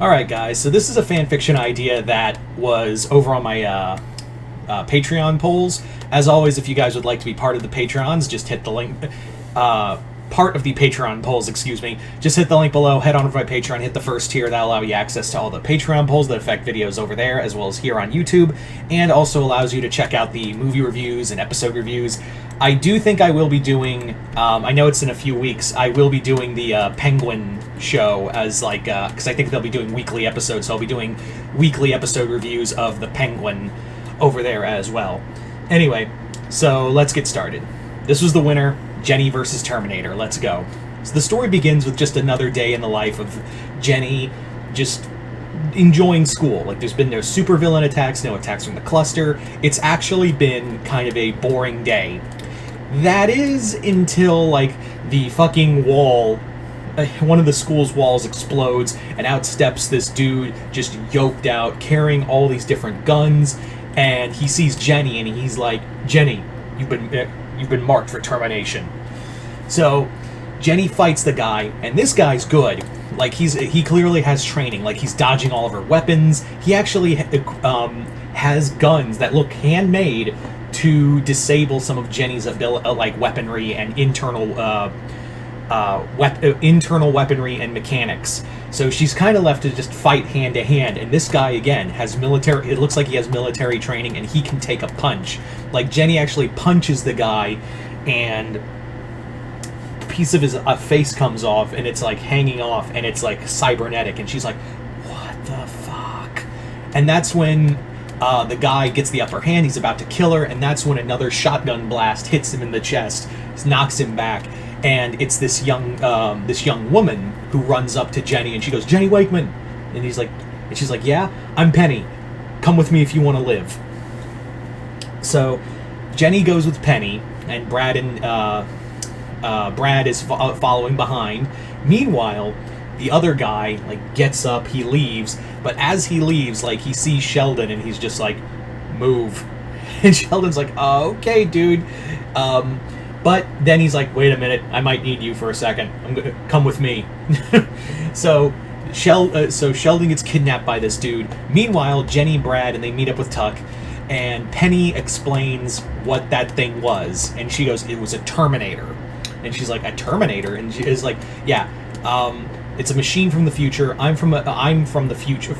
Alright guys, so this is a fanfiction idea that was over on my Patreon polls. As always, if you guys would like to be part of the Patreons, just hit the link, part of the Patreon polls, excuse me, just hit the link below, head on over to my Patreon, hit the first tier, that'll allow you access to all the Patreon polls that affect videos over there, as well as here on YouTube, and also allows you to check out the movie reviews and episode reviews. I do think I will be doing, I know it's in a few weeks, I will be doing the Penguin show as like, because I think they'll be doing weekly episodes, so I'll be doing weekly episode reviews of the Penguin over there as well. Anyway, so let's get started. This was the winner, Jenny versus Terminator. Let's go. So the story begins with just another day in the life of Jenny just enjoying school. Like, there's been no supervillain attacks, no attacks from the cluster. It's actually been kind of a boring day. That is until, like, the fucking wall, one of the school's walls explodes, and out steps this dude just yoked out, carrying all these different guns, and he sees Jenny, and he's like, Jenny, you've been marked for termination. So Jenny fights the guy, and this guy's good. Like, he clearly has training. Like, he's dodging all of her weapons. He actually has guns that look handmade to disable some of Jenny's like weaponry and internal weaponry and mechanics. So she's kind of left to just fight hand to hand, and this guy again has military, it looks like he has military training, and he can take a punch. Like, Jenny actually punches the guy, and a piece of his face comes off, and it's like hanging off, and it's like cybernetic, and she's like, what the fuck? And that's when the guy gets the upper hand. He's about to kill her, and that's when another shotgun blast hits him in the chest, knocks him back. And it's this young woman who runs up to Jenny, and she goes, Jenny Wakeman, and she's like, yeah, I'm Penny. Come with me if you want to live. So Jenny goes with Penny, and Brad is following behind. Meanwhile, the other guy like gets up, he leaves, but as he leaves, like, he sees Sheldon, and he's just like, move. And Sheldon's like, oh, okay, dude. But then he's like, wait a minute, I might need you for a second. I'm gonna come with me. So Sheldon gets kidnapped by this dude. Meanwhile, Jenny, Brad, and they meet up with Tuck, and Penny explains what that thing was, and she goes, it was a Terminator. And she's like, a Terminator? And she is like, yeah, it's a machine from the future. I'm from the future.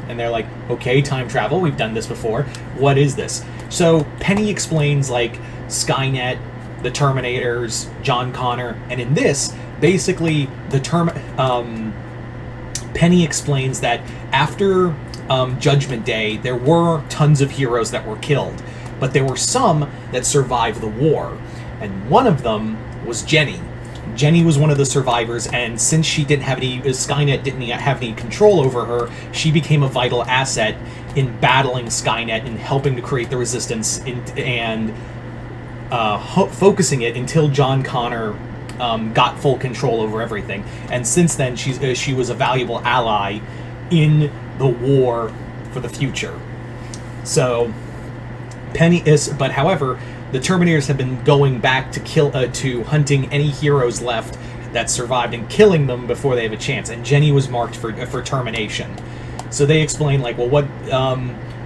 And they're like, okay, time travel, we've done this before. What is this? So Penny explains, like, Skynet, the Terminators, John Connor, and in this, basically, Penny explains that after Judgment Day, there were tons of heroes that were killed, but there were some that survived the war, and one of them was Jenny. Jenny was one of the survivors, and since Skynet didn't have any control over her, she became a vital asset in battling Skynet and helping to create the resistance and focusing it until John Connor got full control over everything. And since then, she was a valuable ally in the war for the future. So Penny is, but however, the Terminators have been going back to hunting any heroes left that survived and killing them before they have a chance. And Jenny was marked for termination. So they explain, like, well, what?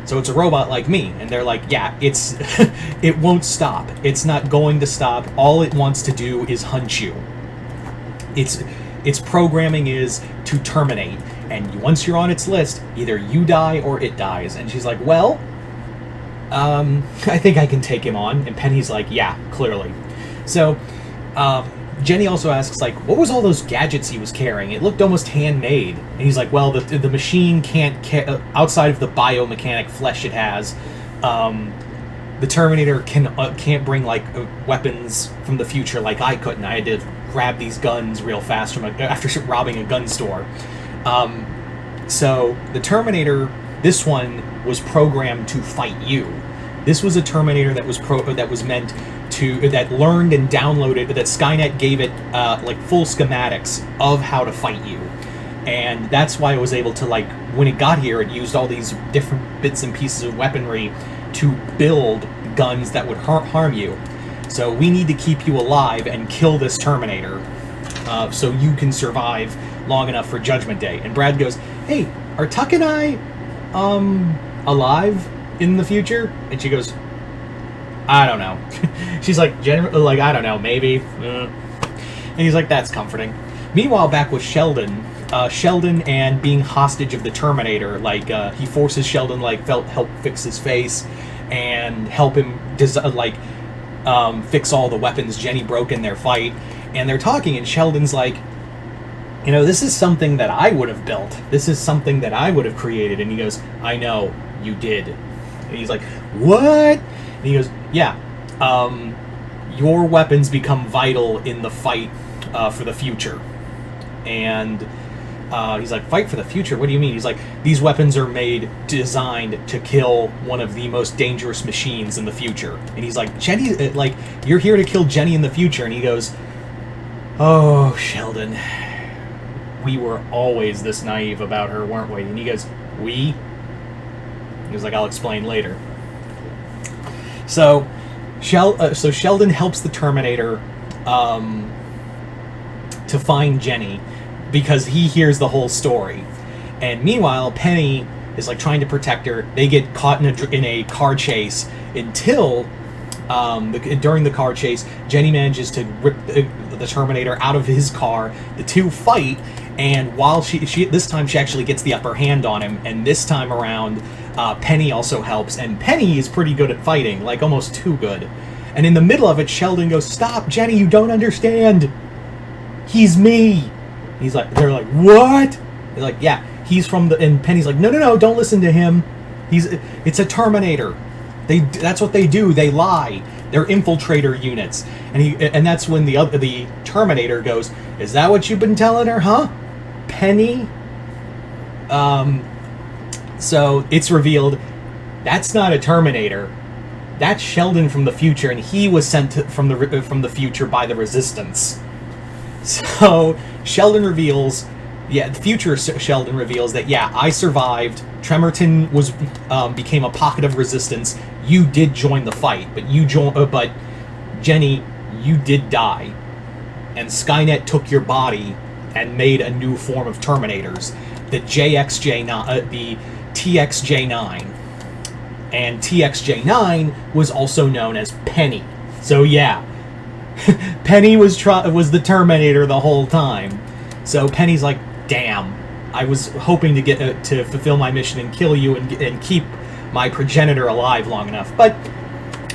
So it's a robot like me, and they're like, yeah, it won't stop. It's not going to stop. All it wants to do is hunt you. Its programming is to terminate, and once you're on its list, either you die or it dies. And she's like, well, I think I can take him on. And Penny's like, yeah, clearly. So Jenny also asks, like, what was all those gadgets he was carrying? It looked almost handmade. And he's like, well, the machine can't, outside of the biomechanic flesh it has, the Terminator can't bring, like, weapons from the future like I couldn't. I had to grab these guns real fast after robbing a gun store. So the Terminator, this one, was programmed to fight you. This was a Terminator that learned and downloaded, that Skynet gave it like full schematics of how to fight you. And that's why it was able to, like, when it got here, it used all these different bits and pieces of weaponry to build guns that would harm you. So we need to keep you alive and kill this Terminator. so you can survive long enough for Judgment Day. And Brad goes, hey, are Tuck and I alive in the future? And she goes, I don't know. She's like, I don't know, maybe. And he's like, that's comforting. Meanwhile, back with Sheldon, Sheldon and being hostage of the Terminator, like, he forces Sheldon, like, help fix his face and help him, fix all the weapons Jenny broke in their fight. And they're talking, and Sheldon's like, you know, this is something that I would have built. This is something that I would have created. And he goes, I know, you did. And he's like, what? And he goes, yeah, your weapons become vital in the fight for the future. And he's like, fight for the future? What do you mean? He's like, these weapons are designed to kill one of the most dangerous machines in the future. And he's like, Jenny, like, you're here to kill Jenny in the future. And he goes, oh, Sheldon, we were always this naive about her, weren't we? And he goes, we? He was like, I'll explain later. So Sheldon helps the Terminator to find Jenny because he hears the whole story. And meanwhile, Penny is like trying to protect her. They get caught in a car chase until during the car chase, Jenny manages to rip the Terminator out of his car. The two fight, and while she this time she actually gets the upper hand on him, and this time around Penny also helps, and Penny is pretty good at fighting, like almost too good. And in the middle of it, Sheldon goes, "Stop, Jenny! You don't understand. He's me." He's like, they're like, "What?" They're like, "Yeah, he's from the." And Penny's like, "No, don't listen to him. It's a Terminator. That's what they do. They lie. They're infiltrator units." And that's when the Terminator goes, "Is that what you've been telling her, huh, Penny?" So it's revealed that's not a Terminator. That's Sheldon from the future, and he was sent from the future by the Resistance. So Sheldon reveals, the future Sheldon reveals that, yeah, I survived. Tremerton became a pocket of resistance. You did join the fight, but Jenny, you did die, and Skynet took your body and made a new form of Terminators, the TXJ9, and TXJ9 was also known as Penny. So yeah, Penny was the Terminator the whole time. So Penny's like, damn, I was hoping to get to fulfill my mission and kill you and keep my progenitor alive long enough, but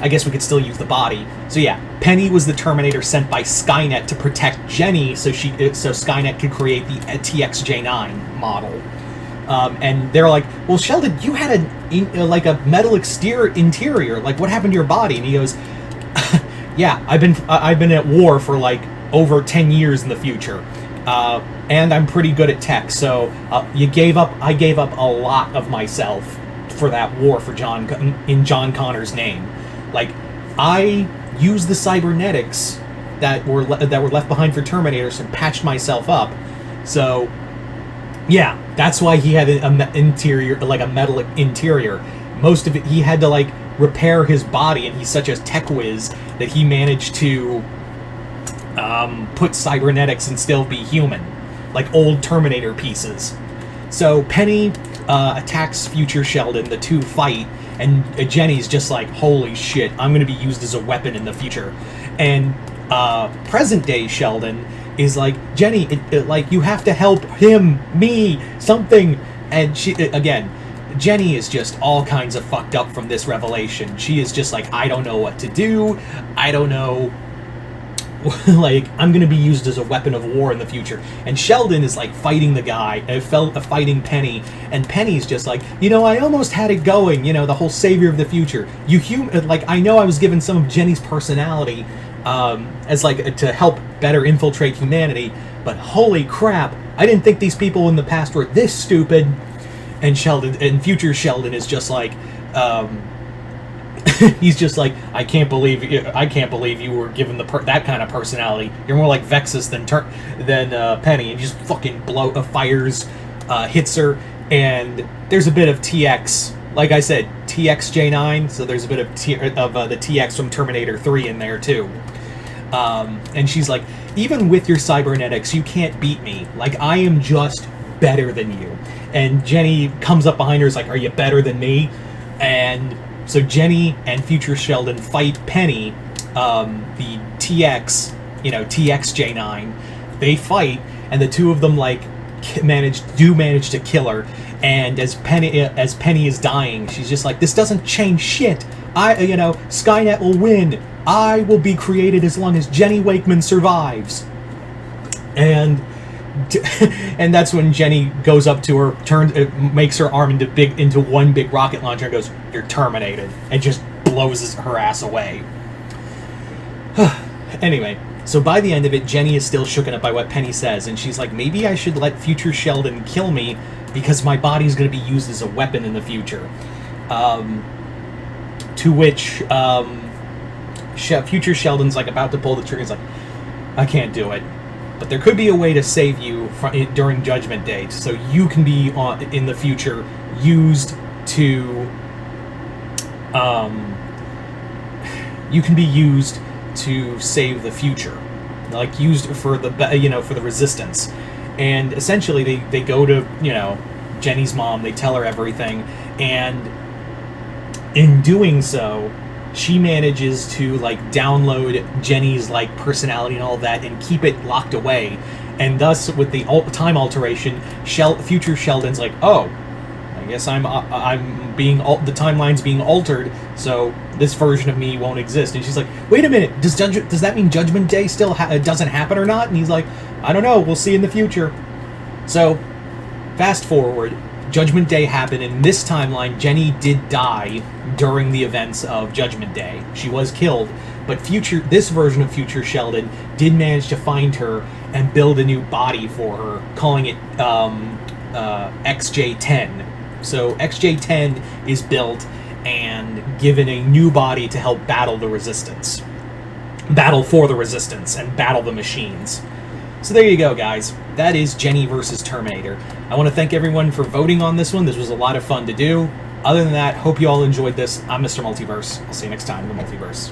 I guess we could still use the body. So yeah, Penny was the Terminator sent by Skynet to protect Jenny, so Skynet could create the TXJ9 model. And they're like, "Well, Sheldon, you had a metal interior. Like, what happened to your body?" And he goes, "Yeah, I've been at war for like over 10 years in the future, and I'm pretty good at tech. So I gave up a lot of myself for that war in John Connor's name. Like, I used the cybernetics that were left behind for Terminators and patched myself up. So yeah, that's why he had a interior, like a metal interior. Most of it, he had to like repair his body, and he's such a tech whiz that he managed to put cybernetics and still be human, like old Terminator pieces." So Penny attacks future Sheldon. The two fight, and Jenny's just like, "Holy shit, I'm going to be used as a weapon in the future." And present day Sheldon is like, "Jenny, like, you have to help him, me, something." And Jenny is just all kinds of fucked up from this revelation. She is just like, "I don't know what to do. I don't know." Like, I'm going to be used as a weapon of war in the future. And Sheldon is like fighting the guy, fighting Penny. And Penny's just like, "I almost had it going, the whole savior of the future. I know I was given some of Jenny's personality as like to help better infiltrate humanity, but holy crap, I didn't think these people in the past were this stupid." And future Sheldon is just like, he's just like, I can't believe you were given that kind of personality. You're more like Vexus than Penny." And just fucking fires, hits her, and there's a bit of TX, like I said, TXJ9. So there's a bit of the TX from Terminator 3 in there too. And she's like, even with your cybernetics, you can't beat me. Like, I am just better than you. And Jenny comes up behind her, is like, are you better than me? And so Jenny and future Sheldon fight Penny, the TX, TXJ9. They fight, and the two of them, like, manage to kill her. And as Penny is dying, she's just like, this doesn't change shit. Skynet will win. I will be created as long as Jenny Wakeman survives. And that's when Jenny goes up to her, makes her arm into one big rocket launcher, and goes, "You're terminated," and just blows her ass away. Anyway, so by the end of it, Jenny is still shooken up by what Penny says, and she's like, maybe I should let future Sheldon kill me because my body's going to be used as a weapon in the future. To which future Sheldon's like about to pull the trigger. He's like, I can't do it. But there could be a way to save you during Judgment Day, so you can be in the future used to save the future, like used for the for the resistance. And essentially they go to Jenny's mom. They tell her everything, and in doing so, she manages to like download Jenny's like personality and all that and keep it locked away. And thus, with the time alteration, future Sheldon's like, oh, I guess I'm being the timeline's being altered, so this version of me won't exist. And she's like, wait a minute, does that mean Judgment Day still doesn't happen or not? And he's like, I don't know, we'll see in the future. So fast forward, Judgment Day happened. In this timeline, Jenny did die during the events of Judgment Day. She was killed, but this version of future Sheldon did manage to find her and build a new body for her, calling it XJ10. So XJ10 is built and given a new body to help battle for the resistance, and battle the machines. So there you go, guys. That is Jenny versus Terminator. I want to thank everyone for voting on this one. This was a lot of fun to do. Other than that, hope you all enjoyed this. I'm Mr. Multiverse. I'll see you next time in the Multiverse.